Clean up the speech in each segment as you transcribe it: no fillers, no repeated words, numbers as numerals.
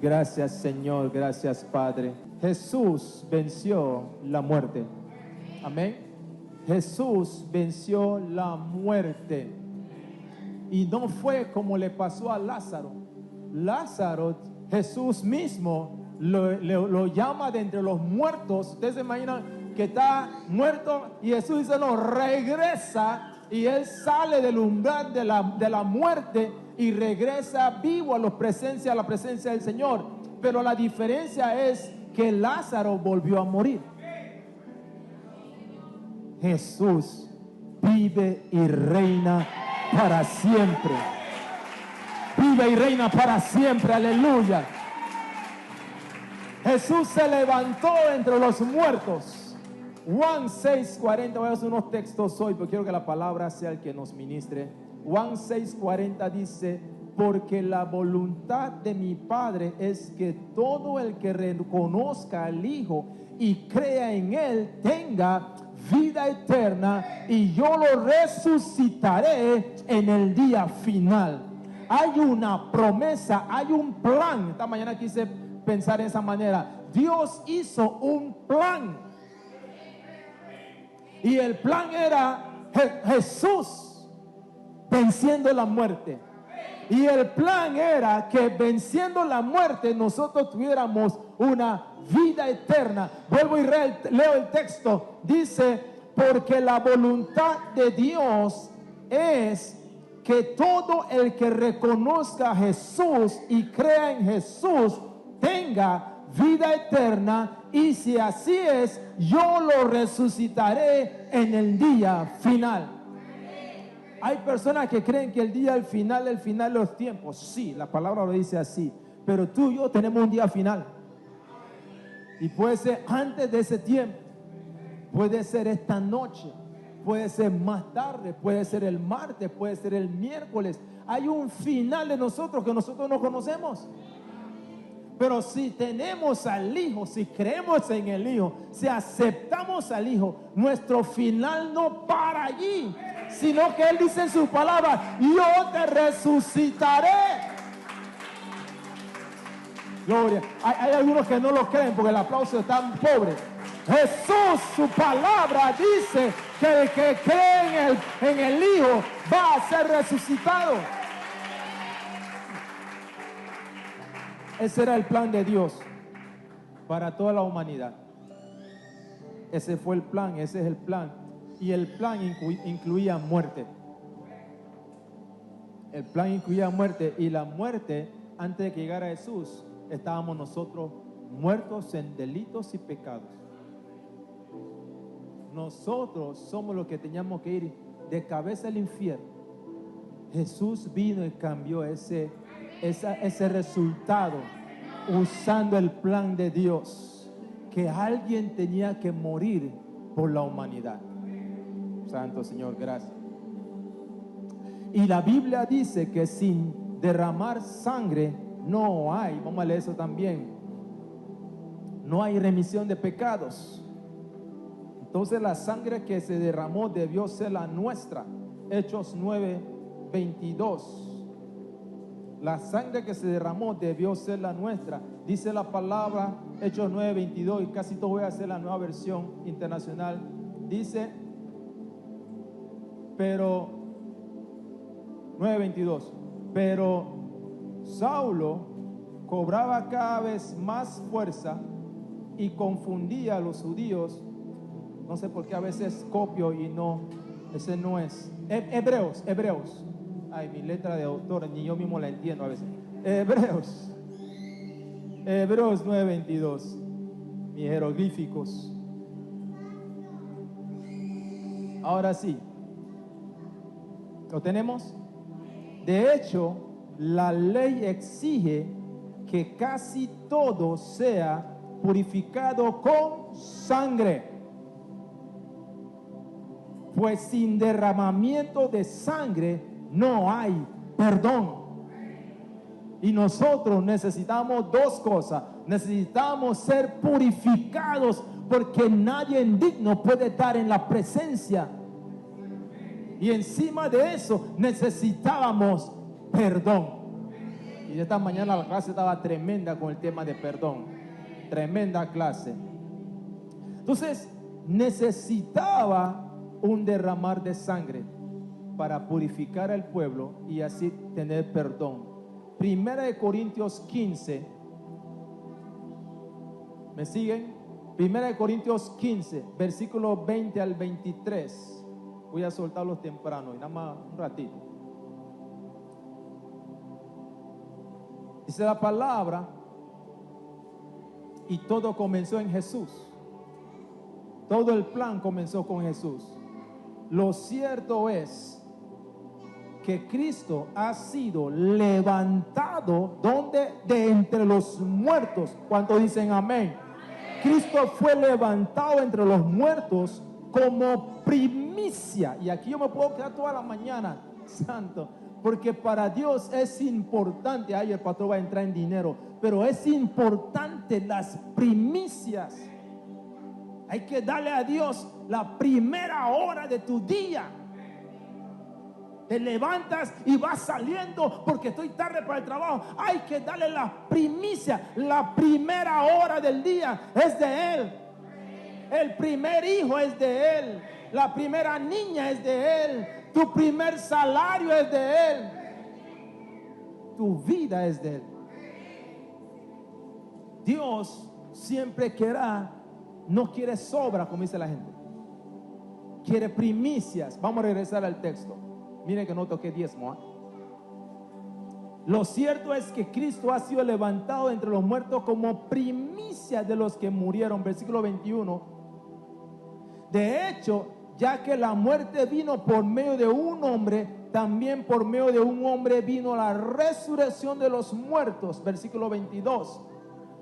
Gracias, Señor, gracias, Padre. Jesús venció la muerte. Amén. Jesús venció la muerte. Y no fue como le pasó a Lázaro. Lázaro, Jesús mismo lo llama de entre los muertos. Ustedes se imaginan que está muerto y Jesús dice: no, regresa. Y él sale del umbral de la muerte y regresa vivo a la presencia del Señor. Pero la diferencia es que Lázaro volvió a morir. Jesús vive y reina para siempre. Vive y reina para siempre, aleluya. Jesús se levantó entre los muertos. Juan 6:40, voy a hacer unos textos hoy, pero quiero que la palabra sea el que nos ministre. Juan 6:40 dice: porque la voluntad de mi Padre es que todo el que reconozca al Hijo y crea en Él tenga vida eterna, y yo lo resucitaré en el día final. Hay una promesa, hay un plan. Esta mañana quise pensar en esa manera. Dios hizo un plan. Y el plan era Jesús venciendo la muerte. Y el plan era que venciendo la muerte nosotros tuviéramos una vida eterna. Vuelvo y leo el texto. Dice: porque la voluntad de Dios es que todo el que reconozca a Jesús y crea en Jesús tenga vida eterna, y si así es, yo lo resucitaré en el día final. Hay personas que creen que el día final de los tiempos. Sí, la palabra lo dice así, pero tú y yo tenemos un día final. Y puede ser antes de ese tiempo, puede ser esta noche, puede ser más tarde, puede ser el martes, puede ser el miércoles. Hay un final de nosotros que nosotros no conocemos. Pero si tenemos al Hijo, si creemos en el Hijo, si aceptamos al Hijo, nuestro final no para allí, sino que Él dice en su palabra: yo te resucitaré. Gloria. Hay algunos que no lo creen porque el aplauso es tan pobre. Jesús, su palabra dice que el que cree en el Hijo va a ser resucitado. Ese era el plan de Dios para toda la humanidad. Ese fue el plan, ese es el plan. Y el plan incluía muerte. El plan incluía muerte. Y la muerte, antes de que llegara Jesús, estábamos nosotros muertos en delitos y pecados. Nosotros somos los que teníamos que ir de cabeza al infierno. Jesús vino y cambió ese resultado usando el plan de Dios, que alguien tenía que morir por la humanidad. Santo Señor, gracias. Y la Biblia dice que sin derramar sangre no hay, vamos a leer eso también, no hay remisión de pecados. Entonces la sangre que se derramó debió ser la nuestra. Hechos 9:22. La sangre que se derramó debió ser la nuestra. Dice la palabra, Hechos 9:22, y casi todo voy a hacer la nueva versión internacional. Dice, pero 9:22, pero Saulo cobraba cada vez más fuerza y confundía a los judíos. No sé por qué a veces copio y no, ese no es. Hebreos. Ay, mi letra de autor, ni yo mismo la entiendo a veces. Hebreos 9:22. Mis jeroglíficos. Ahora sí. ¿Lo tenemos? De hecho, la ley exige que casi todo sea purificado con sangre. Pues sin derramamiento de sangre no hay perdón. Y nosotros necesitamos dos cosas. Necesitamos ser purificados, porque nadie indigno puede estar en la presencia. Y encima de eso necesitábamos perdón. Y Y esta mañana la clase estaba tremenda con el tema de perdón. Tremenda clase. Entonces, necesitaba un derramar de sangre para purificar al pueblo y así tener perdón. Primera de Corintios 15. ¿Me siguen? Primera de Corintios 15, versículo 20 al 23. Voy a soltarlos temprano y nada más un ratito. Dice la palabra, y todo comenzó en Jesús. Todo el plan comenzó con Jesús. Lo cierto es que Cristo ha sido levantado, ¿dónde? De entre los muertos. ¿Cuántos dicen amén? Cristo fue levantado entre los muertos como primicia. Y aquí yo me puedo quedar toda la mañana, santo, porque para Dios es importante. Ay, el pastor va a entrar en dinero, pero es importante las primicias. Hay que darle a Dios la primera hora de tu día. Te levantas y vas saliendo porque estoy tarde para el trabajo. Hay que darle la primicia. La primera hora del día es de Él. El primer hijo es de Él. La primera niña es de Él. Tu primer salario es de Él. Tu vida es de Él. Dios siempre no quiere sobra, como dice la gente. Quiere primicias. Vamos a regresar al texto. Miren que no toqué diezmo, ¿eh? Lo cierto es que Cristo ha sido levantado entre los muertos como primicia de los que murieron. Versículo 21. De hecho, ya que la muerte vino por medio de un hombre, también por medio de un hombre vino la resurrección de los muertos. Versículo 22.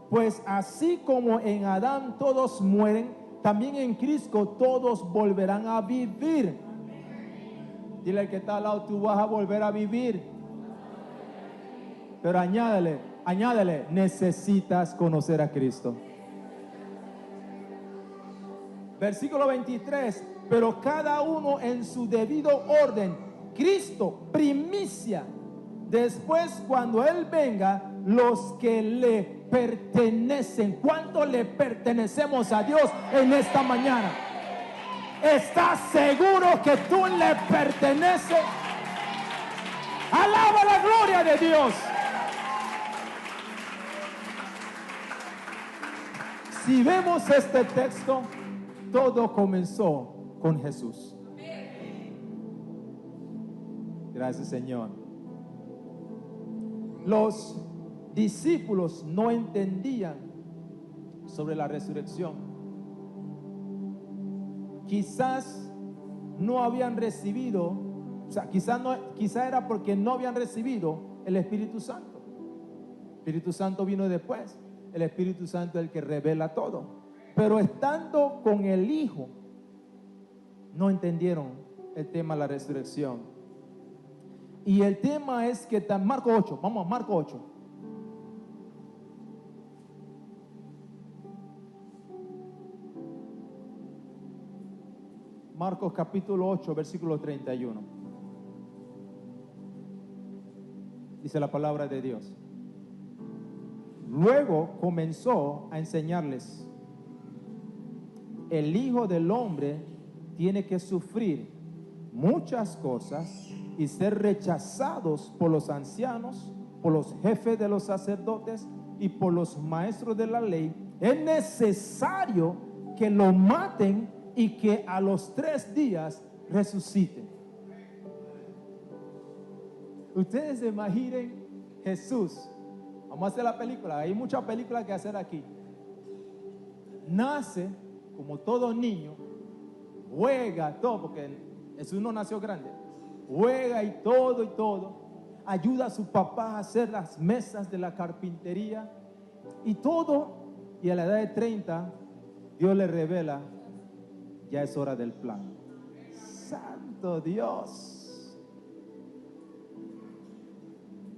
Pues así como en Adán todos mueren, también en Cristo todos volverán a vivir. Dile al que está al lado, tú vas a volver a vivir. Pero añádele, necesitas conocer a Cristo. Versículo 23, pero cada uno en su debido orden. Cristo, primicia. Después, cuando Él venga, los que le pertenecen. ¿Cuánto le pertenecemos a Dios en esta mañana? ¿Estás seguro que tú le perteneces? Alaba la gloria de Dios. Si vemos este texto, todo comenzó con Jesús. Gracias, Señor. Los discípulos no entendían sobre la resurrección. Quizás no habían recibido, quizá era porque no habían recibido el Espíritu Santo. El Espíritu Santo vino después. El Espíritu Santo es el que revela todo. Pero estando con el Hijo, no entendieron el tema de la resurrección. Y el tema es que Marco 8, vamos a Marco 8. Marcos capítulo 8, versículo 31. Dice la palabra de Dios. Luego comenzó a enseñarles: el Hijo del Hombre tiene que sufrir muchas cosas y ser rechazados por los ancianos, por los jefes de los sacerdotes y por los maestros de la ley. Es necesario que lo maten y que a los 3 días resuciten. Ustedes se imaginen Jesús. Vamos a hacer la película. Hay muchas películas que hacer aquí. Nace como todo niño, juega todo, porque Jesús no nació grande. Juega y todo. Ayuda a su papá a hacer las mesas de la carpintería y todo. Y a la edad de 30, Dios le revela: ya es hora del plan. Santo Dios.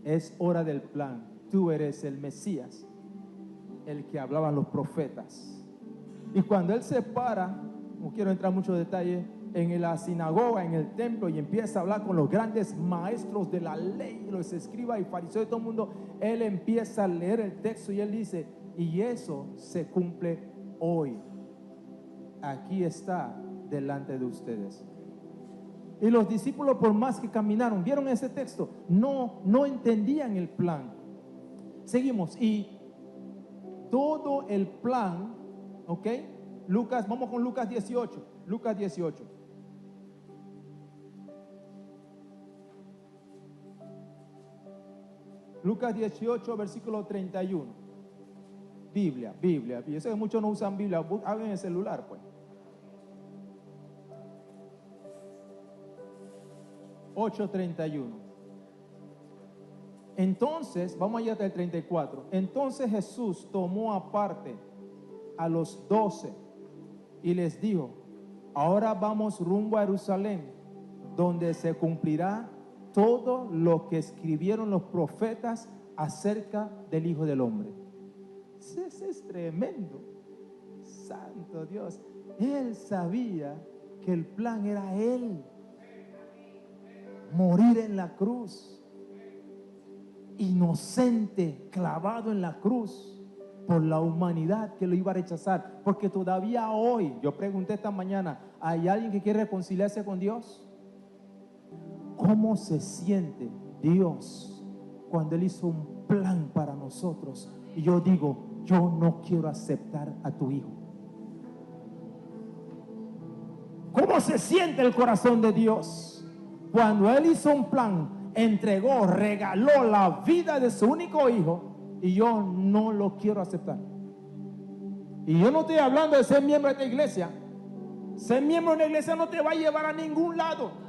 Es hora del plan. Tú eres el Mesías, el que hablaban los profetas. Y cuando Él se para, no quiero entrar en muchos detalles, en la sinagoga, en el templo, y empieza a hablar con los grandes maestros de la ley, los escribas y fariseos y todo el mundo, él empieza a leer el texto y él dice, y eso se cumple hoy. Aquí está delante de ustedes. Y los discípulos, por más que caminaron, vieron ese texto, no entendían el plan. Seguimos, y todo el plan, ¿ok? Lucas, vamos con Lucas 18. Lucas 18. Lucas 18, versículo 31. Biblia. Yo sé que muchos no usan Biblia, hagan el celular, pues. 8:31. Entonces, vamos allá hasta el 34. Entonces Jesús tomó aparte a los 12 y les dijo, ahora vamos rumbo a Jerusalén, donde se cumplirá todo lo que escribieron los profetas acerca del Hijo del Hombre. Ese es tremendo. Santo Dios. Él sabía que el plan era Él. Morir en la cruz. Inocente, clavado en la cruz por la humanidad que lo iba a rechazar. Porque todavía hoy, yo pregunté esta mañana, ¿hay alguien que quiere reconciliarse con Dios? ¿Cómo se siente Dios cuando Él hizo un plan para nosotros? Y yo digo, yo no quiero aceptar a tu hijo. ¿Cómo se siente el corazón de Dios cuando Él hizo un plan, entregó, regaló la vida de su único hijo y yo no lo quiero aceptar? Y yo no estoy hablando de ser miembro de esta iglesia. Ser miembro de una iglesia no te va a llevar a ningún lado.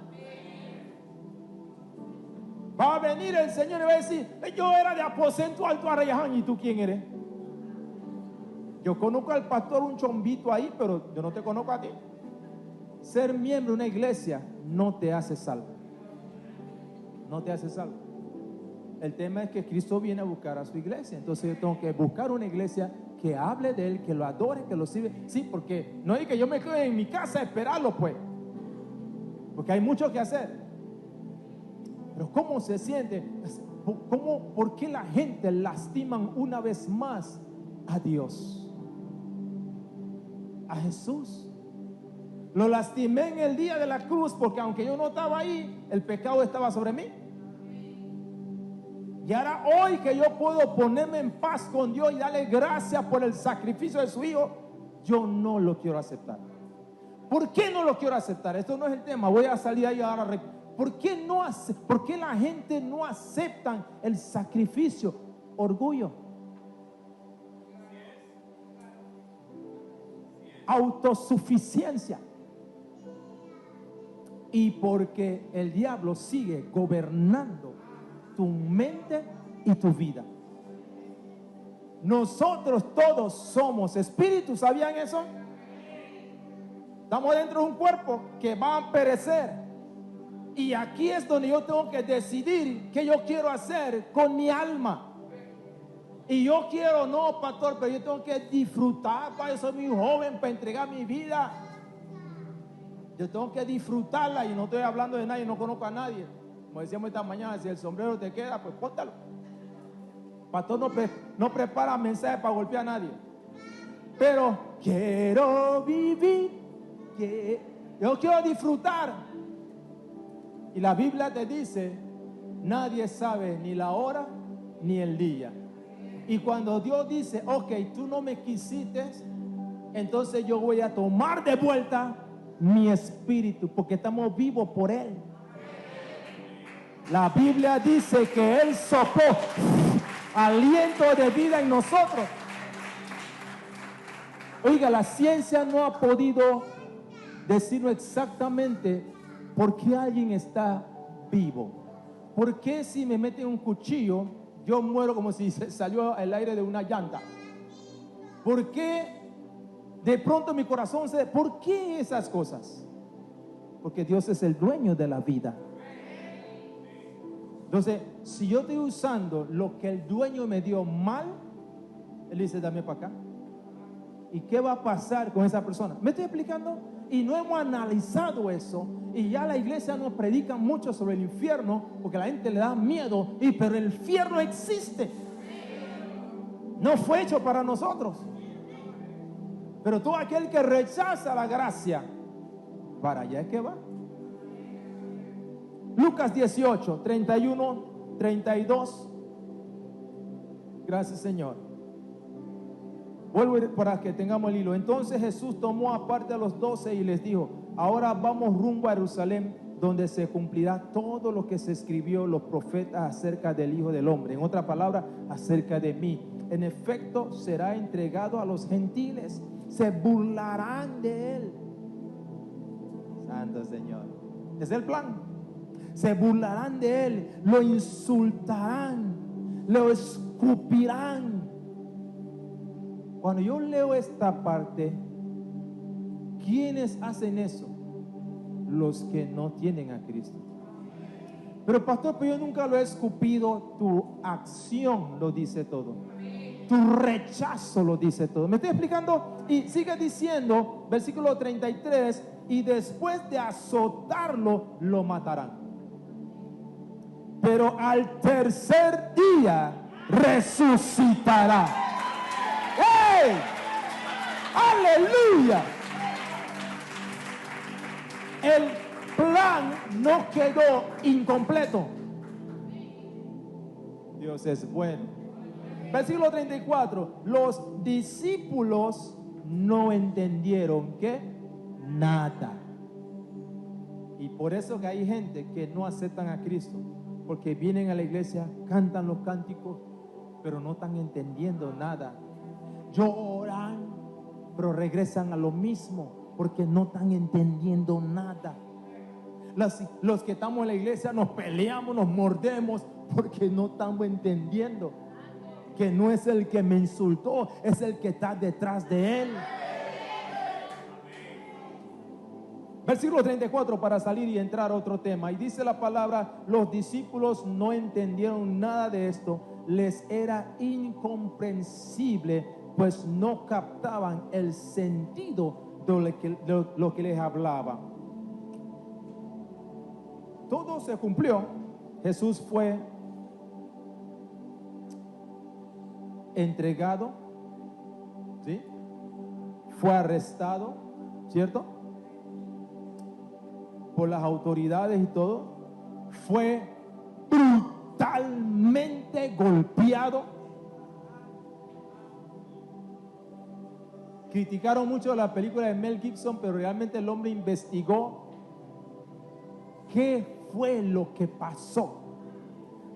Va a venir el Señor y va a decir, yo era de Aposento Alto Arrayaján, ¿y tú quién eres? Yo conozco al pastor un chombito ahí, pero yo no te conozco a ti. Ser miembro de una iglesia no te hace salvo. No te hace salvo. El tema es que Cristo viene a buscar a su iglesia. Entonces yo tengo que buscar una iglesia que hable de Él, que lo adore, que lo sirve. Sí, porque no es que yo me quede en mi casa a esperarlo, pues. Porque hay mucho que hacer. Pero ¿cómo se siente? ¿Por qué la gente lastiman una vez más a Dios? A Jesús. Lo lastimé en el día de la cruz porque aunque yo no estaba ahí, el pecado estaba sobre mí. Y ahora hoy que yo puedo ponerme en paz con Dios y darle gracias por el sacrificio de su hijo, yo no lo quiero aceptar. ¿Por qué no lo quiero aceptar? Esto no es el tema, voy a salir ahí ahora. ¿Por qué la gente no acepta el sacrificio? Orgullo. Autosuficiencia. Y porque el diablo sigue gobernando tu mente y tu vida. Nosotros todos somos espíritus, ¿sabían eso? Estamos dentro de un cuerpo que va a perecer. Y aquí es donde yo tengo que decidir qué yo quiero hacer con mi alma. Y yo quiero, no, pastor, pero yo tengo que disfrutar, para eso soy muy joven, para entregar mi vida. Yo tengo que disfrutarla y no estoy hablando de nadie, no conozco a nadie. Como decíamos esta mañana, si el sombrero te queda, pues póntalo. Pastor no prepara mensajes para golpear a nadie. Pero quiero vivir, yo quiero disfrutar. Y la Biblia te dice, nadie sabe ni la hora ni el día. Y cuando Dios dice, ok, tú no me quisiste, entonces yo voy a tomar de vuelta mi espíritu, porque estamos vivos por Él. La Biblia dice que Él sopló aliento de vida en nosotros. Oiga, la ciencia no ha podido decirnos exactamente por qué alguien está vivo. ¿Por qué si me meten un cuchillo yo muero como si se salió el aire de una llanta? ¿Por qué de pronto mi corazón se... ¿Por qué esas cosas? Porque Dios es el dueño de la vida. Entonces, si yo estoy usando lo que el dueño me dio mal, Él dice, dame para acá. ¿Y qué va a pasar con esa persona? ¿Me estoy explicando? y no hemos analizado eso. Y ya la iglesia nos predica mucho sobre el infierno porque la gente le da miedo. Pero el infierno existe. No fue hecho para nosotros. Pero todo aquel que rechaza la gracia, para allá es que va. Lucas 18, 31, 32. Gracias, Señor. Vuelvo para que tengamos el hilo. Entonces Jesús tomó aparte a los 12 y les dijo: ahora vamos rumbo a Jerusalén, donde se cumplirá todo lo que se escribió los profetas acerca del Hijo del Hombre. En otra palabra, acerca de mí. En efecto, será entregado a los gentiles. Se burlarán de él. Santo Señor. Es el plan. Se burlarán de él, lo insultarán, lo escupirán. Cuando yo leo esta parte, ¿quiénes hacen eso? Los que no tienen a Cristo. Pero pastor, pero yo nunca lo he escupido. Tu acción lo dice todo. Tu rechazo lo dice todo. ¿Me estoy explicando? Y sigue diciendo, versículo 33, y después de azotarlo, lo matarán. Pero al tercer día resucitará. ¡Hey! ¡Aleluya! El plan no quedó incompleto. Dios es bueno. Versículo 34. Los discípulos no entendieron ¿qué? Nada. Y por eso que hay gente que no aceptan a Cristo, porque vienen a la iglesia, cantan los cánticos, pero no están entendiendo nada. Lloran, pero regresan a lo mismo, porque no están entendiendo nada. Los que estamos en la iglesia nos peleamos, nos mordemos, porque no estamos entendiendo que no es el que me insultó, es el que está detrás de él. Versículo 34 para salir y entrar a otro tema. Y dice la palabra: los discípulos no entendieron nada de esto. Les era incomprensible, pues no captaban el sentido de lo que les hablaba. Todo se cumplió. Jesús fue entregado, ¿sí? Fue arrestado, ¿cierto? Por las autoridades y todo. Fue brutalmente golpeado. Criticaron mucho la película de Mel Gibson, pero realmente el hombre investigó qué fue lo que pasó.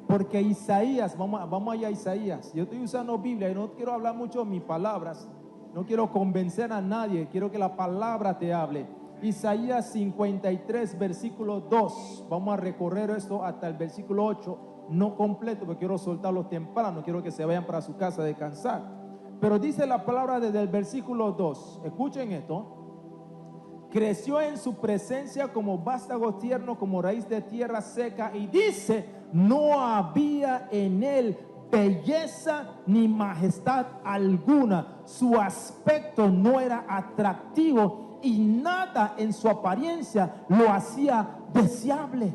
Porque Isaías, vamos allá a Isaías. Yo estoy usando Biblia y no quiero hablar mucho de mis palabras. No quiero convencer a nadie, quiero que la palabra te hable. Isaías 53, versículo 2. Vamos a recorrer esto hasta el versículo 8. No completo, porque quiero soltarlos temprano. Quiero que se vayan para su casa a descansar. Pero dice la palabra desde el versículo 2. Escuchen esto. Creció en su presencia como vástago tierno, como raíz de tierra seca. Y dice: no había en él belleza ni majestad alguna. Su aspecto no era atractivo y nada en su apariencia lo hacía deseable.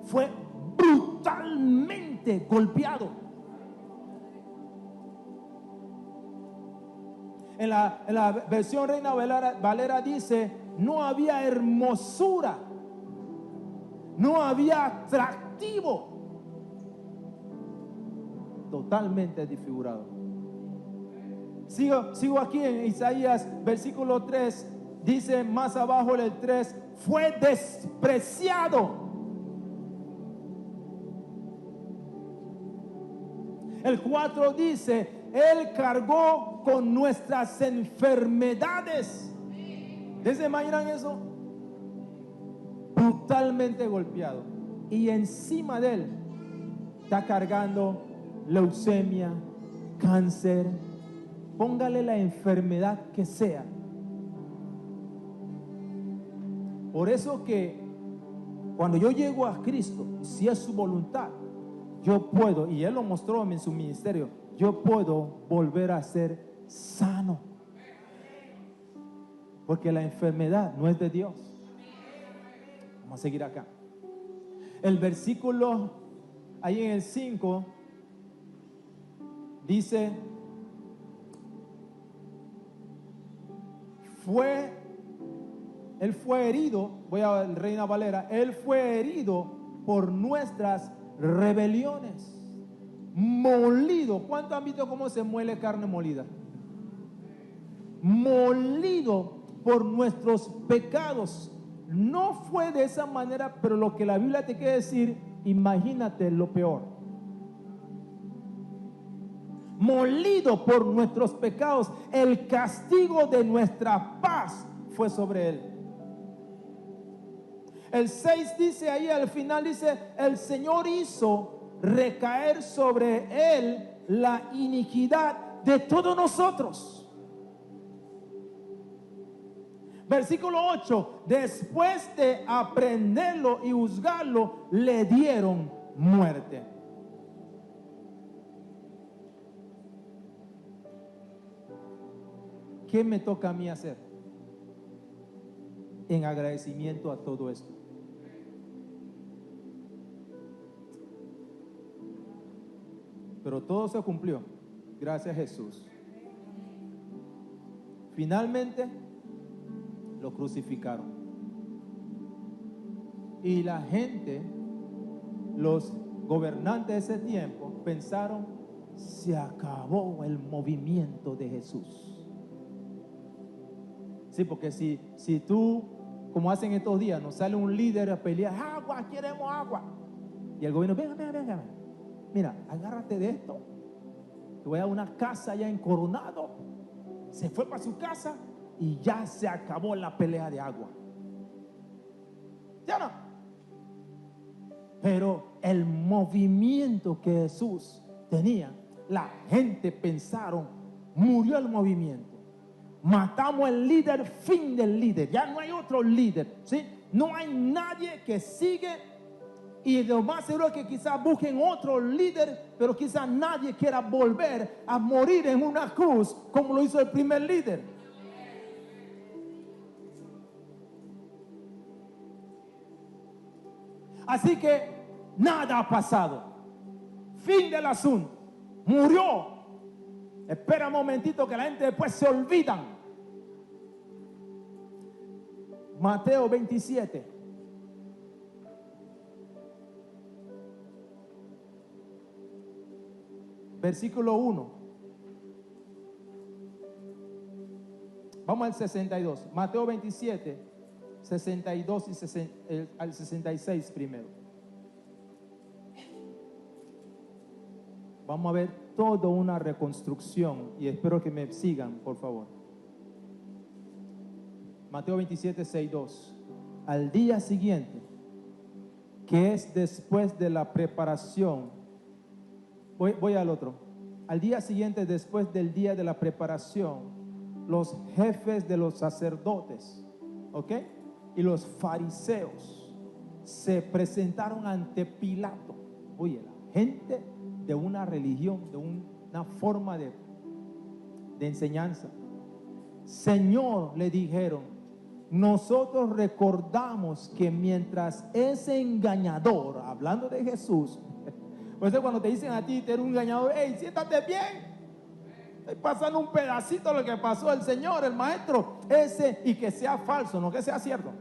Fue brutalmente golpeado. En la versión Reina Valera dice: no había hermosura, no había atractivo. Totalmente desfigurado. Sigo aquí en Isaías versículo 3. Dice más abajo el 3: fue despreciado. El 4 dice: él cargó con nuestras enfermedades. ¿Se imaginan eso? Brutalmente golpeado. Y encima de él está cargando leucemia, cáncer, póngale la enfermedad que sea. Por eso que cuando yo llego a Cristo, si es su voluntad, yo puedo, y Él lo mostró en su ministerio, yo puedo volver a ser sano. Porque la enfermedad no es de Dios. Vamos a seguir acá. El versículo ahí en el 5 dice: Él fue herido, voy a Reina Valera, Él fue herido por nuestras rebeliones, molido. ¿Cuántos han visto cómo se muele carne molida? Molido por nuestros pecados. No fue de esa manera, pero lo que la Biblia te quiere decir, imagínate lo peor. Molido por nuestros pecados, el castigo de nuestra paz fue sobre él. El 6 dice ahí al final, dice: el Señor hizo recaer sobre él la iniquidad de todos nosotros. Versículo 8: después de aprenderlo y juzgarlo, le dieron muerte. ¿Qué me toca a mí hacer en agradecimiento a todo esto? Pero todo se cumplió, gracias a Jesús. Finalmente lo crucificaron. Y la gente, los gobernantes de ese tiempo, pensaron: se acabó el movimiento de Jesús. Sí, porque si tú, como hacen estos días, nos sale un líder a pelear: agua, queremos agua. Y el gobierno: venga, mira, agárrate de esto, te voy a dar una casa allá en Coronado. Se fue para su casa y ya se acabó la pelea de agua. ¿Ya no? Pero el movimiento que Jesús tenía, la gente pensaron: murió el movimiento, matamos el líder, fin del líder, ya no hay otro líder, ¿sí? No hay nadie que sigue. Y lo más seguro es que quizás busquen otro líder, pero quizás nadie quiera volver a morir en una cruz como lo hizo el primer líder. Así que nada ha pasado. Fin del asunto. Murió. Espera un momentito que la gente después se olvidan. Mateo 27. Versículo 1. Vamos al 62. Mateo 27, 62 y al 66 primero. Vamos a ver toda una reconstrucción y espero que me sigan, por favor. Mateo 27, 62. Al día siguiente, que es después de la preparación. Voy al otro. Al día siguiente, después del día de la preparación, los jefes de los sacerdotes, ¿ok?, y los fariseos se presentaron ante Pilato. Oye, la gente de una religión, de una forma de enseñanza. Señor, le dijeron, nosotros recordamos que mientras ese engañador, hablando de Jesús, por eso cuando te dicen a ti, te eres un engañador, hey, siéntate bien. Estoy pasando un pedacito de lo que pasó el Señor, el Maestro, ese, y que sea falso, no que sea cierto.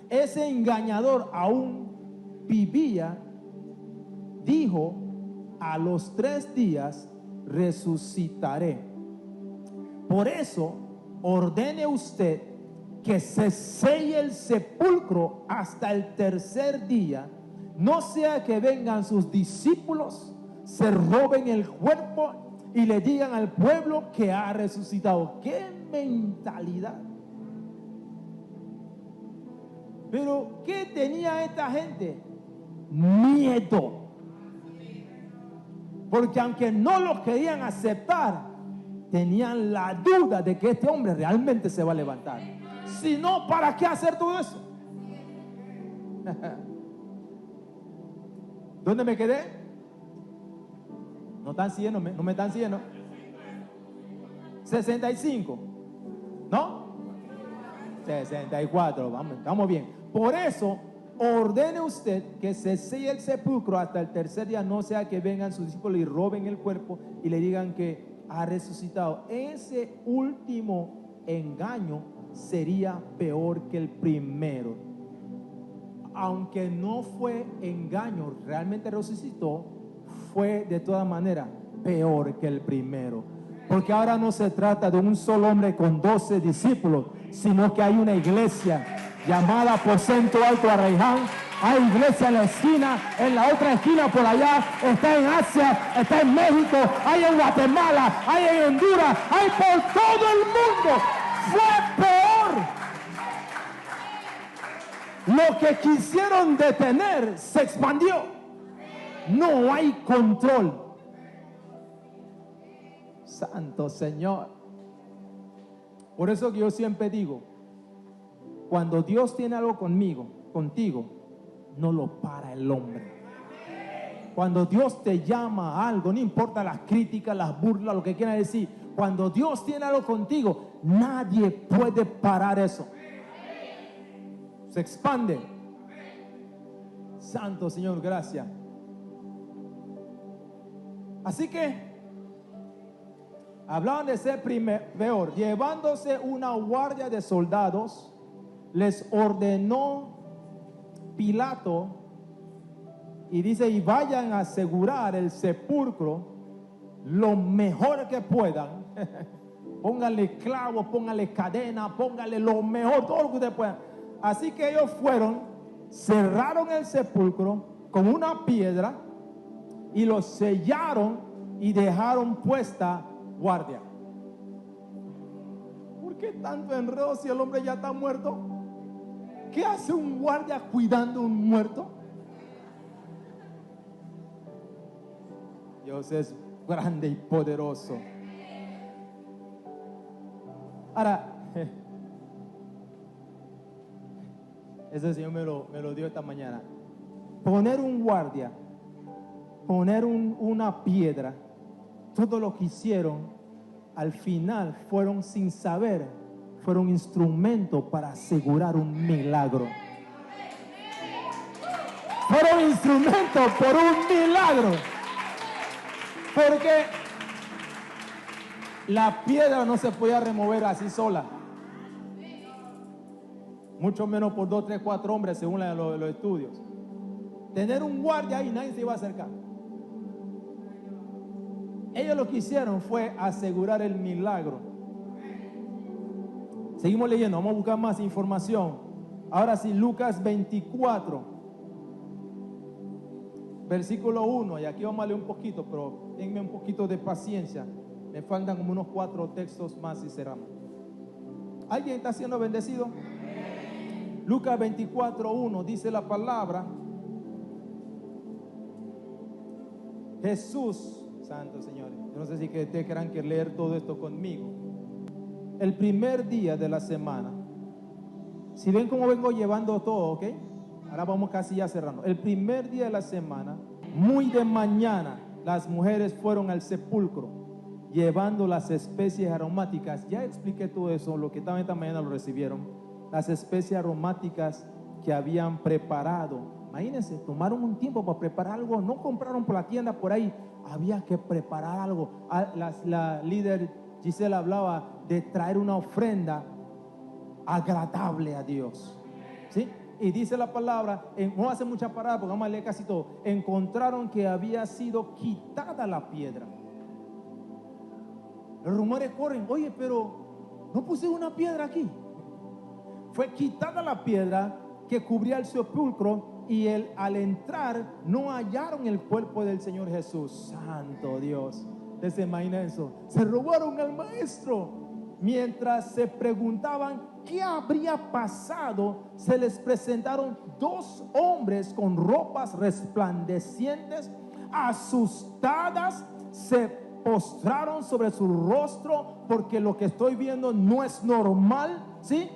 Ese engañador aún vivía, dijo, a los 3 días resucitaré. Por eso, ordene usted que se selle el sepulcro hasta el 3er día, no sea que vengan sus discípulos, se roben el cuerpo y le digan al pueblo que ha resucitado. ¡Qué mentalidad! Pero ¿qué tenía esta gente? Miedo. Porque aunque no lo querían aceptar, tenían la duda de que este hombre realmente se va a levantar. Si no, ¿para qué hacer todo eso? ¿Dónde me quedé? No están siguiendo, no me están siguiendo. 65, ¿no? 64, vamos bien. Por eso, ordene usted que se selle el sepulcro hasta el tercer día, no sea que vengan sus discípulos y roben el cuerpo y le digan que ha resucitado. Ese último engaño sería peor que el primero. Aunque no fue engaño, realmente resucitó, fue de todas maneras peor que el primero. Porque ahora no se trata de un solo hombre con 12 discípulos, sino que hay una iglesia llamada Aposento Alto Arraiján. Hay iglesia en la esquina, en la otra esquina por allá, está en Asia, está en México, hay en Guatemala, hay en Honduras, hay por todo el mundo. Fue peor. Lo que quisieron detener se expandió. No hay control. Santo Señor. Por eso que yo siempre digo, cuando Dios tiene algo contigo, no lo para el hombre. Cuando Dios te llama a algo, no importa las críticas, las burlas, lo que quieran decir, cuando Dios tiene algo contigo, nadie puede parar eso. Se expande. Santo Señor, gracias. Así que hablaban de ser peor. Llevándose una guardia de soldados, les ordenó Pilato, y dice, y vayan a asegurar el sepulcro lo mejor que puedan. Pónganle clavos, pónganle cadena, pónganle lo mejor, todo lo que ustedes puedan. Así que ellos fueron, cerraron el sepulcro con una piedra y lo sellaron y dejaron puesta guardia. ¿Por qué tanto enredo si el hombre ya está muerto? ¿Qué hace un guardia cuidando a un muerto? Dios es grande y poderoso. Ahora, ese Señor me lo dio esta mañana. Poner un guardia, poner una piedra, todo lo que hicieron, al final fueron sin saber, fueron instrumentos para asegurar un milagro. Fueron instrumentos por un milagro. Porque la piedra no se podía remover así sola. Mucho menos por 2, 3, 4 hombres según los estudios. Tener un guardia ahí, nadie se iba a acercar. Ellos lo que hicieron fue asegurar el milagro. Seguimos leyendo, vamos a buscar más información. Ahora sí, Lucas 24, versículo 1, y aquí vamos a leer un poquito, pero denme un poquito de paciencia. Me faltan como unos 4 textos más y cerramos. ¿Alguien está siendo bendecido? Lucas 24, 1 dice la palabra: Jesús, santo señores, yo no sé si que ustedes quieran que leer todo esto conmigo. El primer día de la semana, si ven cómo vengo llevando todo, ¿ok? Ahora vamos casi ya cerrando. El primer día de la semana, muy de mañana, las mujeres fueron al sepulcro llevando las especies aromáticas. Ya expliqué todo eso, lo que también esta mañana lo recibieron. Las especies aromáticas que habían preparado. Imagínense, tomaron un tiempo para preparar algo. No compraron por la tienda por ahí. Había que preparar algo. La líder Gisela hablaba de traer una ofrenda agradable a Dios. ¿Sí? Y dice la palabra, no hace mucha parada porque vamos a leer casi todo. Encontraron que había sido quitada la piedra. Los rumores corren, oye, pero no puse una piedra aquí. Fue quitada la piedra que cubría el sepulcro y al entrar no hallaron el cuerpo del Señor Jesús. Santo Dios. ¿Se imagina eso? Se robaron al maestro. Mientras se preguntaban qué habría pasado, se les presentaron 2 hombres con ropas resplandecientes. Asustadas, se postraron sobre su rostro porque lo que estoy viendo no es normal, ¿sí?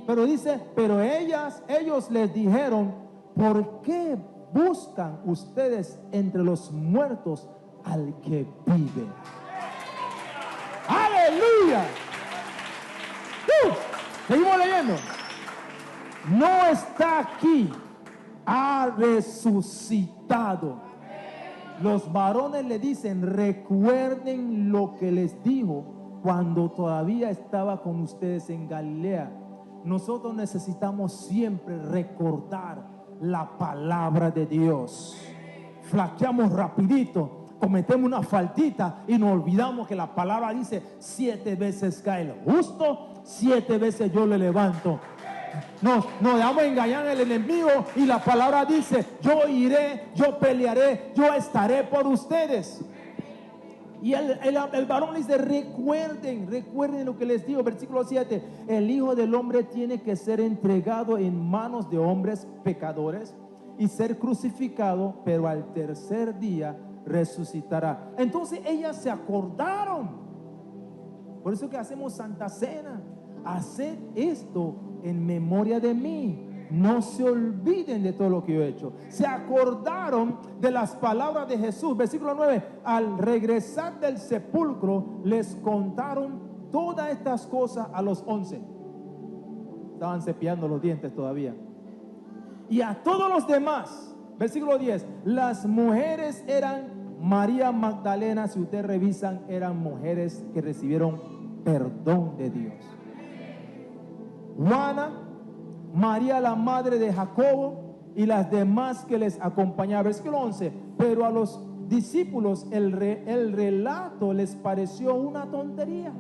Pero dice, pero ellos les dijeron, ¿por qué buscan ustedes entre los muertos al que vive? ¡Aleluya! Seguimos leyendo. hermano, no está aquí, ha resucitado. Los varones le dicen, recuerden lo que les dijo cuando todavía estaba con ustedes en Galilea. Nosotros necesitamos siempre recordar la palabra de Dios. Flaqueamos rapidito, cometemos una faltita y nos olvidamos que la palabra dice 7 veces cae el justo, 7 veces yo le levanto. Nos dejamos engañar al enemigo y la palabra dice, yo iré, yo pelearé, yo estaré por ustedes. Y el varón dice, recuerden lo que les digo, versículo 7, el Hijo del Hombre tiene que ser entregado en manos de hombres pecadores y ser crucificado, pero al tercer día resucitará. Entonces ellas se acordaron. Por eso que hacemos Santa Cena. Haced esto en memoria de mí. No se olviden de todo lo que yo he hecho. Se acordaron de las palabras de Jesús. Versículo 9. Al regresar del sepulcro, les contaron todas estas cosas a los 11. Estaban cepillando los dientes todavía. Y a todos los demás. Versículo 10. Las mujeres eran María Magdalena. Si ustedes revisan, eran mujeres que recibieron perdón de Dios. Juana, María la madre de Jacobo y las demás que les acompañaban. Versículo 11. Pero a los discípulos el relato les pareció una tontería.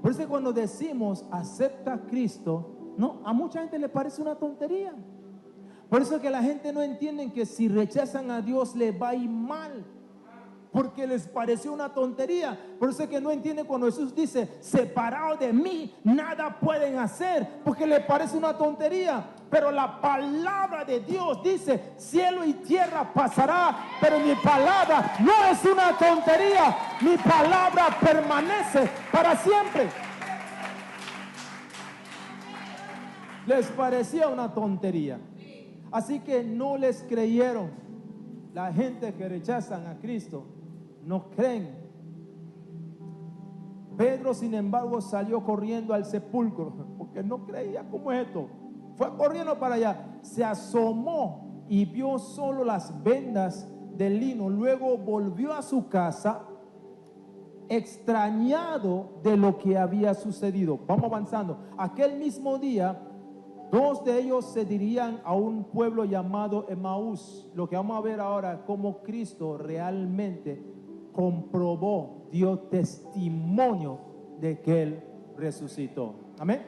Por eso cuando decimos acepta a Cristo, no, a mucha gente le parece una tontería. Por eso que la gente no entiende que si rechazan a Dios les va a ir mal, porque les pareció una tontería. Por eso que no entienden cuando Jesús dice, separados de mí, nada pueden hacer, porque les parece una tontería. Pero la palabra de Dios dice, cielo y tierra pasará, pero mi palabra no es una tontería. Mi palabra permanece para siempre. Les parecía una tontería. Así que no les creyeron. La gente que rechazan a Cristo no creen. Pedro, sin embargo, salió corriendo al sepulcro porque no creía. ¿Cómo es esto? Fue corriendo para allá, se asomó y vio solo las vendas de lino. Luego volvió a su casa extrañado de lo que había sucedido. Vamos avanzando. Aquel mismo día, 2 de ellos se dirigían a un pueblo llamado Emaús. Lo que vamos a ver ahora, cómo Cristo realmente comprobó, dio testimonio de que Él resucitó. Amén.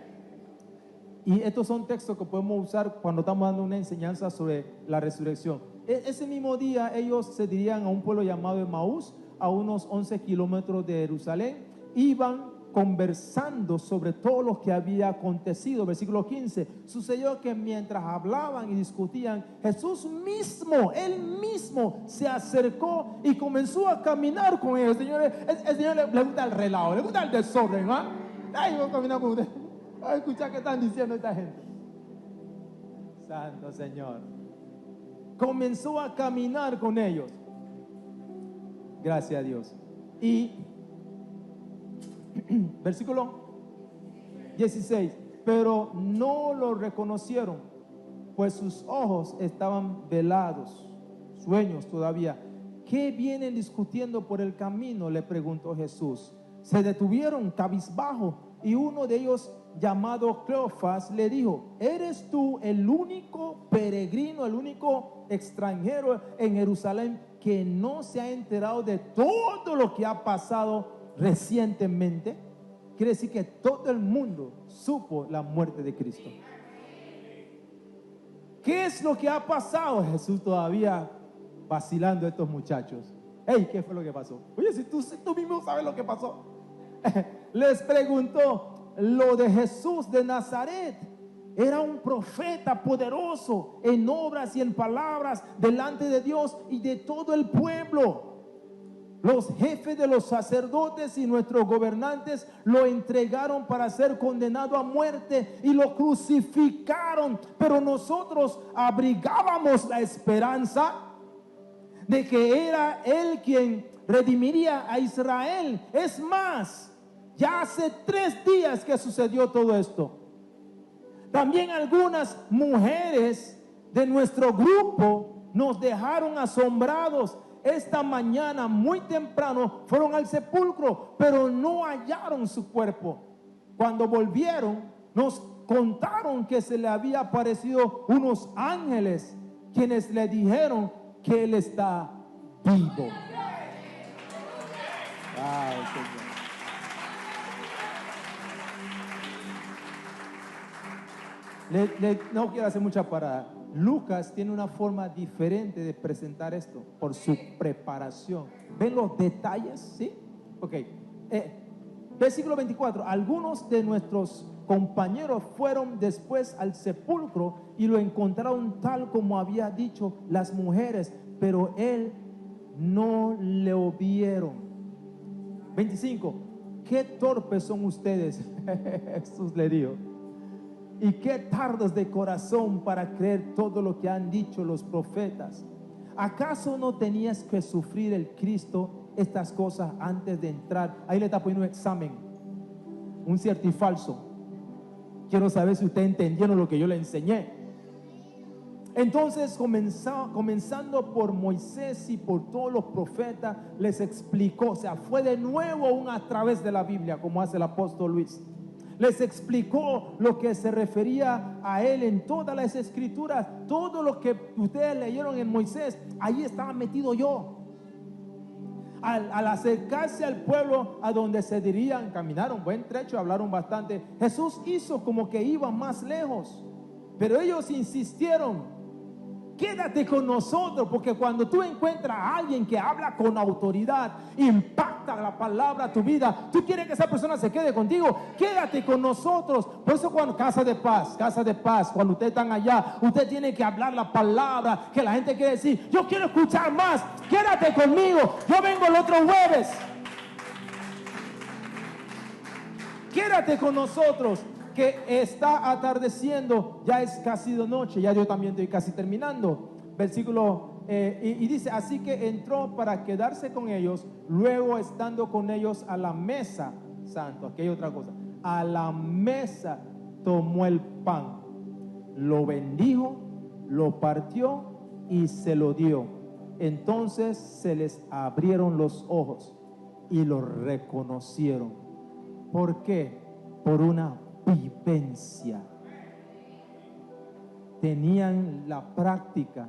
Y estos son textos que podemos usar cuando estamos dando una enseñanza sobre la resurrección. Ese mismo día ellos se dirigían a un pueblo llamado Emaús, a unos 11 kilómetros de Jerusalén. Iban conversando sobre todo lo que había acontecido. Versículo 15. Sucedió que mientras hablaban y discutían, Jesús mismo, Él mismo se acercó y comenzó a caminar con ellos. Señores, el Señor le gusta el relajo, le gusta el desorden, ¿no? Ay, voy a caminar con ustedes. A escuchar qué están diciendo esta gente. Santo Señor. Comenzó a caminar con ellos. Gracias a Dios. Y versículo 16. Pero no lo reconocieron, pues sus ojos estaban velados, sueños todavía. ¿Qué vienen discutiendo por el camino?, le preguntó Jesús. Se detuvieron cabizbajo y uno de ellos, llamado Cleofas, le dijo: ¿eres tú el único peregrino, el único extranjero en Jerusalén que no se ha enterado de todo lo que ha pasado recientemente? Quiere decir que todo el mundo supo la muerte de Cristo. ¿Qué es lo que ha pasado? Jesús todavía vacilando a estos muchachos. Hey, ¿qué fue lo que pasó? Oye, si tú mismo sabes lo que pasó. Les preguntó. Lo de Jesús de Nazaret. Era un profeta poderoso en obras y en palabras delante de Dios y de todo el pueblo. Los jefes de los sacerdotes y nuestros gobernantes lo entregaron para ser condenado a muerte y lo crucificaron. Pero nosotros abrigábamos la esperanza de que era Él quien redimiría a Israel. Es más, ya hace 3 días que sucedió todo esto. También algunas mujeres de nuestro grupo nos dejaron asombrados. Esta mañana muy temprano fueron al sepulcro, pero no hallaron su cuerpo. Cuando volvieron, nos contaron que se le había aparecido unos ángeles, quienes le dijeron que él está vivo. Wow, Señor. No quiero hacer mucha parada. Lucas tiene una forma diferente de presentar esto por su preparación. ¿Ven los detalles? ¿Sí? Ok. Versículo 24. Algunos de nuestros compañeros fueron después al sepulcro y lo encontraron tal como había dicho las mujeres, pero él no lo vieron. 25. Qué torpes son ustedes, Jesús le dijo, y qué tardos de corazón para creer todo lo que han dicho los profetas. ¿Acaso no tenías que sufrir el Cristo estas cosas antes de entrar? Ahí le está poniendo un examen, un cierto y falso. Quiero saber si ustedes entendieron lo que yo le enseñé. Entonces, comenzando por Moisés y por todos los profetas, les explicó. O sea, fue de nuevo aún a través de la Biblia, como hace el apóstol Luis. Les explicó lo que se refería a él en todas las escrituras. Todo lo que ustedes leyeron en Moisés, ahí estaba metido yo. Al acercarse al pueblo a donde se dirían, caminaron buen trecho, hablaron bastante. Jesús hizo como que iba más lejos, pero ellos insistieron: quédate con nosotros, porque cuando tú encuentras a alguien que habla con autoridad, impacta la palabra a tu vida, tú quieres que esa persona se quede contigo. Quédate con nosotros. Por eso cuando casa de paz, cuando ustedes están allá, usted tiene que hablar la palabra que la gente quiere decir. Yo quiero escuchar más, quédate conmigo, yo vengo el otro jueves, quédate con nosotros, que está atardeciendo, ya es casi de noche, ya yo también estoy casi terminando. Versículo, y dice, así que entró para quedarse con ellos, luego estando con ellos a la mesa, santo, aquí hay otra cosa, a la mesa tomó el pan, lo bendijo, lo partió y se lo dio. Entonces se les abrieron los ojos y lo reconocieron. ¿Por qué? Por una vivencia. Tenían la práctica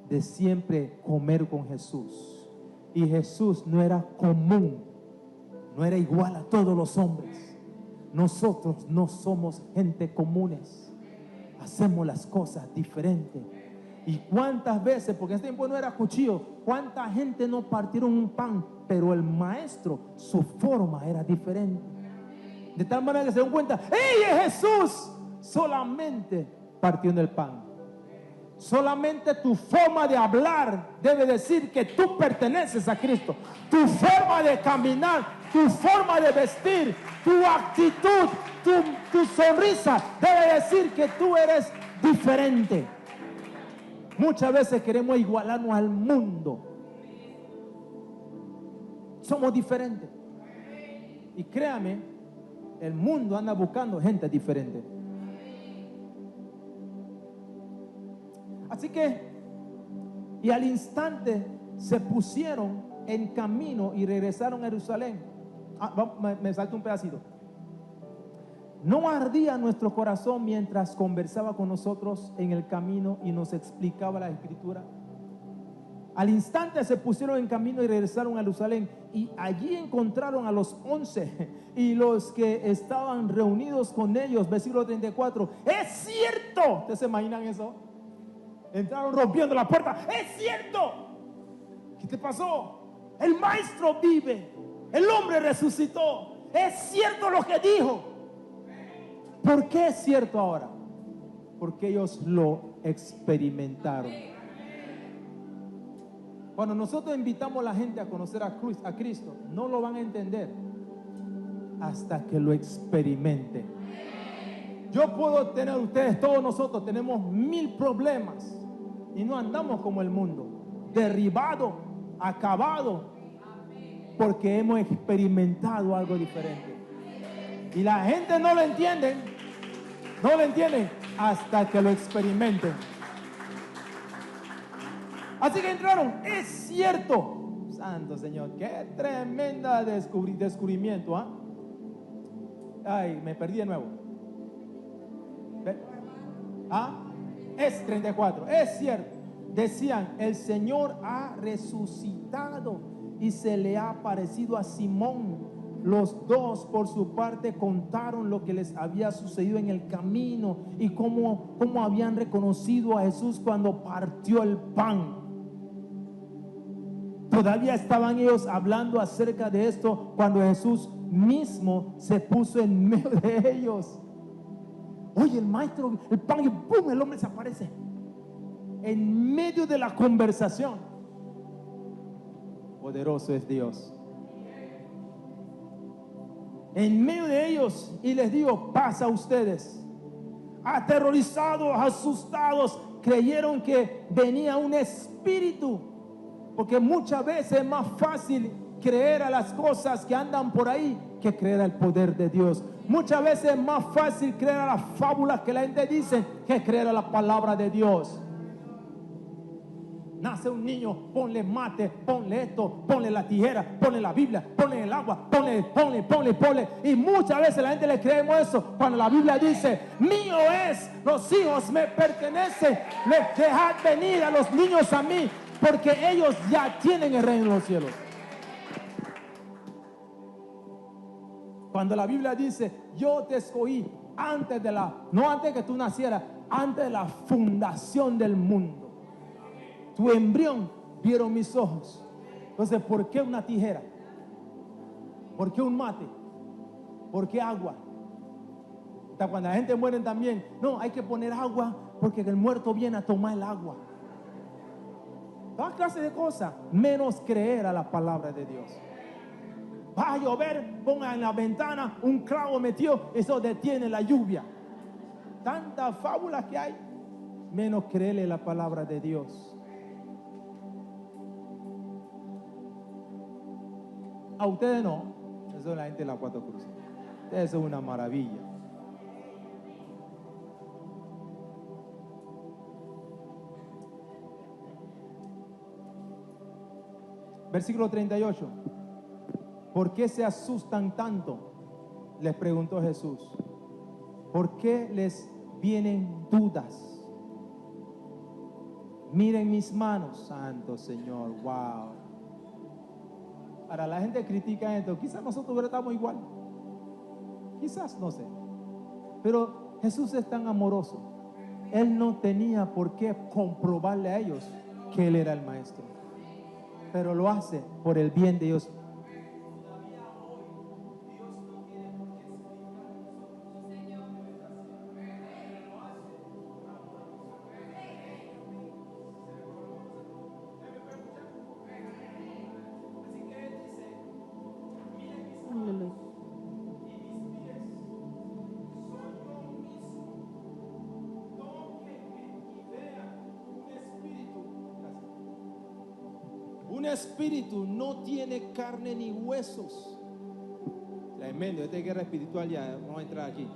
de siempre comer con Jesús, y Jesús no era común, no era igual a todos los hombres. Nosotros no somos gente comunes, hacemos las cosas diferentes. Y cuántas veces, porque en este tiempo no era cuchillo, cuánta gente no partieron un pan, pero el maestro, su forma era diferente. De tal manera que se dan cuenta, ¡ey, es Jesús! Solamente partiendo el pan. Solamente tu forma de hablar debe decir que tú perteneces a Cristo. Tu forma de caminar, tu forma de vestir, tu actitud, tu sonrisa debe decir que tú eres diferente. Muchas veces queremos igualarnos al mundo. Somos diferentes. Y créame, el mundo anda buscando gente diferente. Así que, y al instante se pusieron en camino y regresaron a Jerusalén. Me salto un pedacito. No ardía nuestro corazón mientras conversaba con nosotros en el camino y nos explicaba la escritura. Al instante se pusieron en camino y regresaron a Jerusalén, y allí encontraron a los 11 y los que estaban reunidos con ellos. Versículo 34. ¡Es cierto! ¿Ustedes se imaginan eso? Entraron rompiendo la puerta. ¡Es cierto! ¿Qué te pasó? El maestro vive, el hombre resucitó. Es cierto lo que dijo. ¿Por qué es cierto ahora? Porque ellos lo experimentaron. Cuando nosotros invitamos a la gente a conocer a Cristo, no lo van a entender hasta que lo experimenten. Yo puedo tener, ustedes, todos nosotros tenemos 1000 problemas y no andamos como el mundo, derribado, acabado, porque hemos experimentado algo diferente. Y la gente no lo entiende, hasta que lo experimenten. Así que entraron, es cierto. Santo Señor, qué tremenda descubrimiento, ¿ah? Ay, me perdí de nuevo. ¿Ah? Es 34, es cierto. Decían, el Señor ha resucitado y se le ha aparecido a Simón. Los dos por su parte contaron lo que les había sucedido en el camino y cómo habían reconocido a Jesús cuando partió el pan. Todavía estaban ellos hablando acerca de esto cuando Jesús mismo se puso en medio de ellos. Oye, el maestro, el pan, y ¡pum!, el hombre se aparece en medio de la conversación. Poderoso es Dios. En medio de ellos, y les digo, paz a ustedes. Aterrorizados, asustados, creyeron que venía un espíritu, porque muchas veces es más fácil creer a las cosas que andan por ahí que creer al poder de Dios. Muchas veces es más fácil creer a las fábulas que la gente dice que creer a la palabra de Dios. Nace un niño, ponle mate, ponle esto, ponle la tijera, ponle la Biblia, ponle el agua, ponle. Y muchas veces la gente le creemos eso cuando la Biblia dice, mío es, los hijos me pertenecen, dejad venir a los niños a mí, porque ellos ya tienen el reino de los cielos. Cuando la Biblia dice, yo te escogí no antes que tú nacieras, antes de la fundación del mundo. Tu embrión vieron mis ojos. Entonces, ¿por qué una tijera? ¿Por qué un mate? ¿Por qué agua? Hasta cuando la gente muere también, no, hay que poner agua porque el muerto viene a tomar el agua. Toda clase de cosas, menos creer a la palabra de Dios. Va a llover, ponga en la ventana un clavo metido, eso detiene la lluvia. Tantas fábulas que hay, menos creerle la palabra de Dios. A ustedes no, eso es la gente de las Cuatro Cruces. Ustedes son una maravilla. Versículo 38. ¿Por qué se asustan tanto?, les preguntó Jesús. ¿Por qué les vienen dudas? Miren mis manos, Santo Señor, wow. Ahora la gente critica esto, quizás nosotros estamos igual, quizás, no sé, pero Jesús es tan amoroso, Él no tenía por qué comprobarle a ellos que Él era el maestro, pero lo hace por el bien de ellos. Un espíritu no tiene carne ni huesos. Tremendo, esta guerra espiritual ya, vamos a entrar aquí.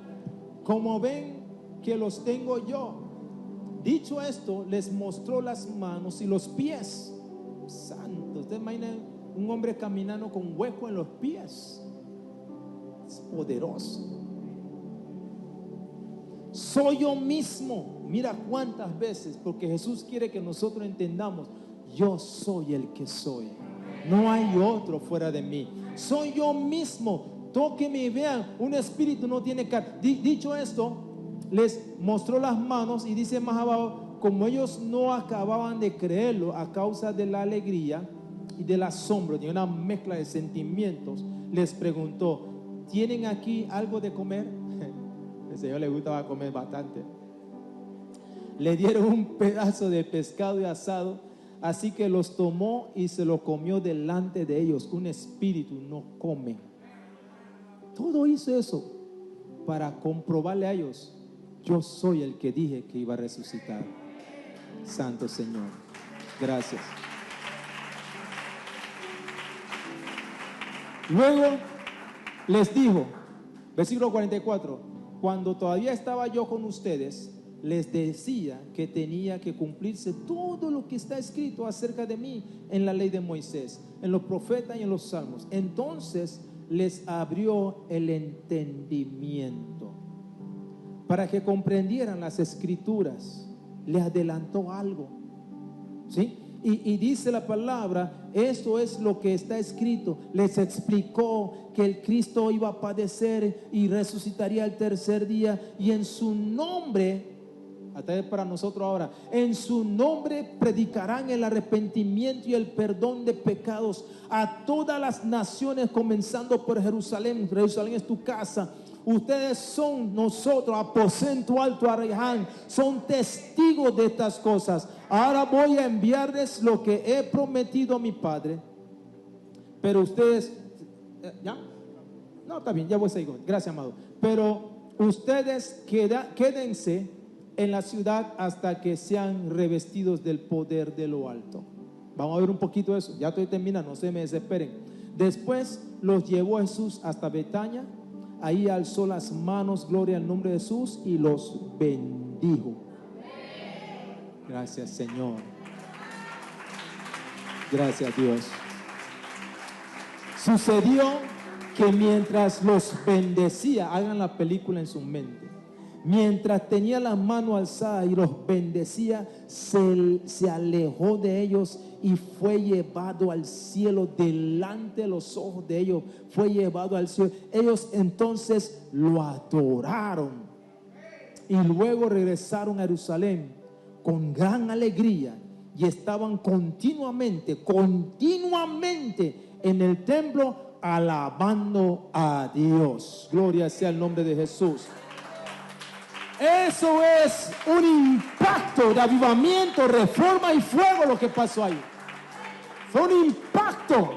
Como ven que los tengo yo. Dicho esto, les mostró las manos y los pies. Santo, ustedes imaginan un hombre caminando con hueco en los pies. Es poderoso. Soy yo mismo. Mira cuántas veces, porque Jesús quiere que nosotros entendamos. Yo soy el que soy. No hay otro fuera de mí. Soy yo mismo. Tóquenme y vean. Un espíritu no tiene carne. Dicho esto, les mostró las manos y dice más abajo, como ellos no acababan de creerlo a causa de la alegría y del asombro, de una mezcla de sentimientos, les preguntó, ¿tienen aquí algo de comer? El Señor le gustaba comer bastante. Le dieron un pedazo de pescado y asado. Así que los tomó y se lo comió delante de ellos. Un espíritu no come. Todo hizo eso para comprobarle a ellos, yo soy el que dije que iba a resucitar. Santo Señor, gracias. Luego les dijo, versículo 44, cuando todavía estaba yo con ustedes, les decía que tenía que cumplirse todo lo que está escrito acerca de mí en la ley de Moisés, en los profetas y en los salmos. Entonces les abrió el entendimiento para que comprendieran las escrituras. Les adelantó algo, ¿sí? Y dice la palabra, esto es lo que está escrito. Les explicó que el Cristo iba a padecer y resucitaría el tercer día, y en su nombre, hasta es para nosotros ahora, en su nombre predicarán el arrepentimiento y el perdón de pecados a todas las naciones, comenzando por Jerusalén. Jerusalén es tu casa. Ustedes son nosotros, aposento alto, Arreján, son testigos de estas cosas. Ahora voy a enviarles lo que he prometido a mi Padre. Pero ustedes, ¿ya? No, está bien, ya voy a seguir. Gracias, amado. Pero ustedes quédense en la ciudad hasta que sean revestidos del poder de lo alto. Vamos a ver un poquito de eso. Ya estoy terminando, no se me desesperen. Después los llevó Jesús hasta Betania. Ahí alzó las manos, gloria al nombre de Jesús, y los bendijo. Gracias, Señor. Gracias, Dios. Sucedió que mientras los bendecía, hagan la película en su mente, mientras tenía la mano alzada y los bendecía, se alejó de ellos y fue llevado al cielo. Delante de los ojos de ellos fue llevado al cielo. Ellos entonces lo adoraron y luego regresaron a Jerusalén con gran alegría, y estaban continuamente en el templo alabando a Dios. Gloria sea el nombre de Jesús. Eso es un impacto de avivamiento, reforma y fuego lo que pasó ahí. Fue un impacto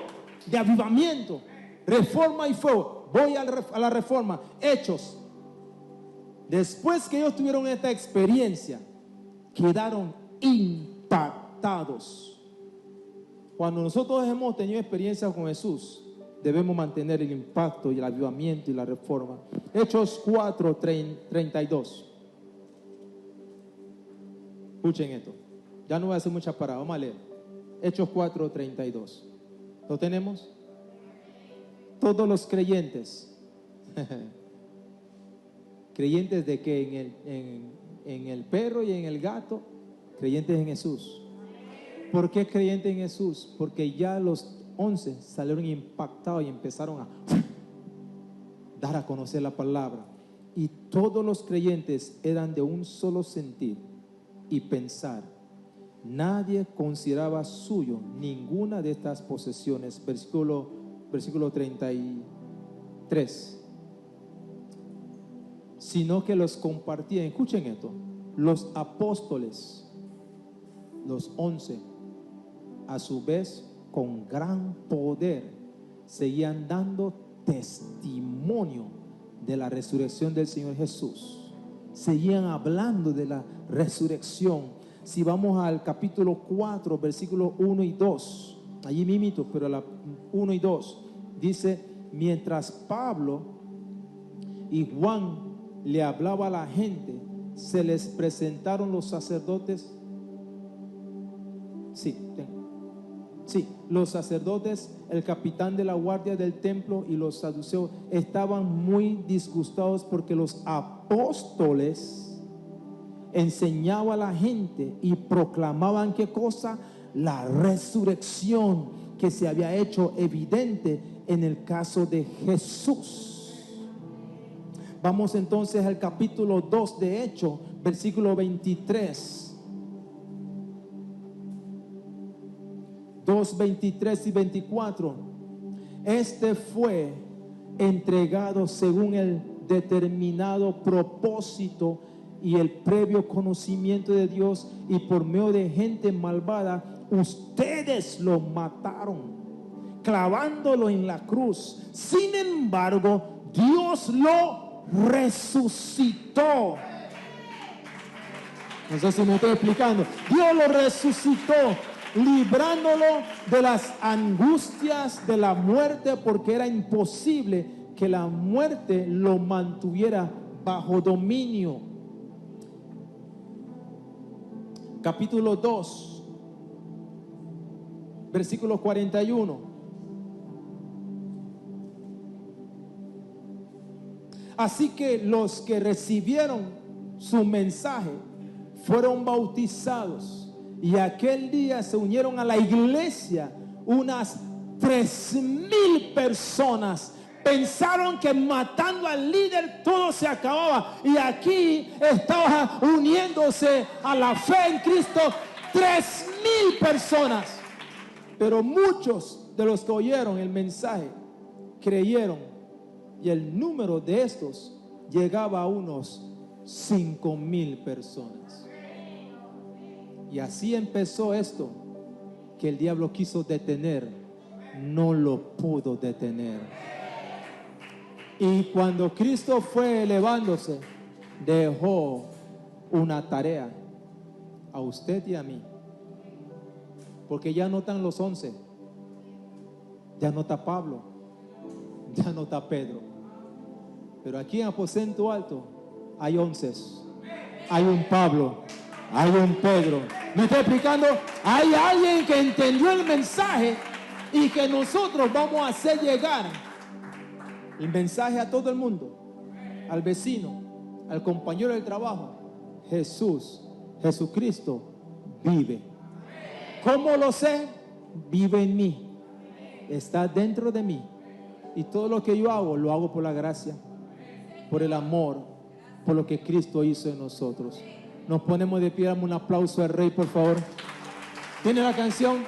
de avivamiento, reforma y fuego. Voy a la reforma. Hechos. Después que ellos tuvieron esta experiencia, quedaron impactados. Cuando nosotros hemos tenido experiencias con Jesús, debemos mantener el impacto y el avivamiento y la reforma. Hechos 4:32. Escuchen esto. Ya no voy a hacer mucha parada. Vamos a leer. Hechos 4:32. ¿Lo tenemos? Todos los creyentes. ¿Creyentes de qué? En el perro y en el gato. Creyentes en Jesús. ¿Por qué creyentes en Jesús? Porque ya los 11 salieron impactados y empezaron a dar a conocer la palabra. Y todos los creyentes eran de un solo sentir y pensar. Nadie consideraba suyo ninguna de estas posesiones. Versículo 33. Sino que los compartían. Escuchen esto. Los apóstoles, los 11, a su vez, con gran poder, seguían dando testimonio de la resurrección del Señor Jesús. Seguían hablando de la resurrección. Si vamos al capítulo 4, versículos 1 y 2, allí mimito, pero la 1 y 2, dice: mientras Pablo y Juan le hablaba a la gente, se les presentaron los sacerdotes. Los sacerdotes, el capitán de la guardia del templo y los saduceos estaban muy disgustados porque los apóstoles enseñaban a la gente y proclamaban ¿qué cosa? La resurrección que se había hecho evidente en el caso de Jesús. Vamos entonces al capítulo 2 de Hechos, versículo 23. 2, 23 y 24. Este fue entregado según el determinado propósito y el previo conocimiento de Dios, y por medio de gente malvada ustedes lo mataron, clavándolo en la cruz. Sin embargo, Dios lo resucitó. No sé si me estoy explicando. Dios lo resucitó, librándolo de las angustias de la muerte, porque era imposible que la muerte lo mantuviera bajo dominio. capítulo 2, versículo 41. Así que los que recibieron su mensaje fueron bautizados, y aquel día se unieron a la iglesia unas 3,000 personas. Pensaron que matando al líder todo se acababa, y aquí estaba uniéndose a la fe en Cristo 3,000 personas. Pero muchos de los que oyeron el mensaje creyeron, y el número de estos llegaba a unos 5,000 personas. Y así empezó esto que el diablo quiso detener, no lo pudo detener. Y cuando Cristo fue elevándose, dejó una tarea a usted y a mí, porque ya no están los 11, ya no está Pablo, ya no está Pedro, pero aquí en Aposento Alto hay 11, hay un Pablo, hay un Pedro. ¿Me estoy explicando? Hay alguien que entendió el mensaje y que nosotros vamos a hacer llegar el mensaje a todo el mundo, al vecino, al compañero del trabajo. Jesucristo vive. ¿Cómo lo sé? Vive en mí, está dentro de mí, y todo lo que yo hago, lo hago por la gracia, por el amor, por lo que Cristo hizo en nosotros. Nos ponemos de pie, damos un aplauso al Rey, por favor. ¿Tiene la canción?